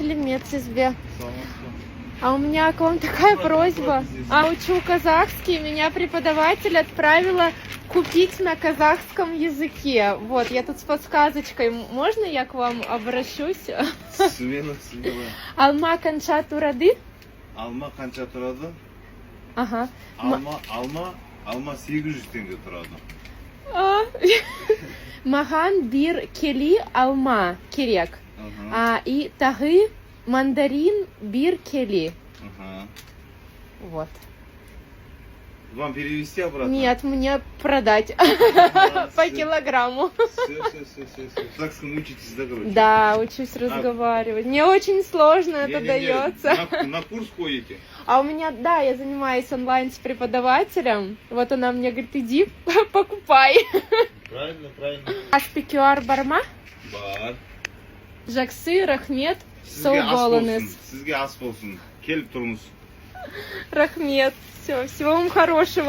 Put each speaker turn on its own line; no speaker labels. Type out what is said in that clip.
Медсезбе. А у меня к вам такая просьба. Учу казахский, меня преподаватель отправила купить на казахском языке. Вот, я тут с подсказочкой. Можно я к вам обращусь?
Смело.
Алма канча турады?
Алма қанша тұрады?
Ага.
Алма 800 теңге тұрады.
Маған бир кели алма керек. И тағы мандарин бир кели. Вот.
Вам перевести обратно?
Нет, мне продать по килограмму.
Все. Казахском учитесь, да, короче?
Да, учусь разговаривать. Мне очень сложно это дается.
На курс ходите?
А у меня, да, я занимаюсь онлайн с преподавателем. Вот она мне говорит, иди покупай.
Правильно.
Аспекюар барма?
Бар.
Жақсы, рахмет.
Сізге
Сау болыңыз.
Сізге ас болсын. Келіп тұрыңыз.
Рахмет. Все, всего вам хорошего.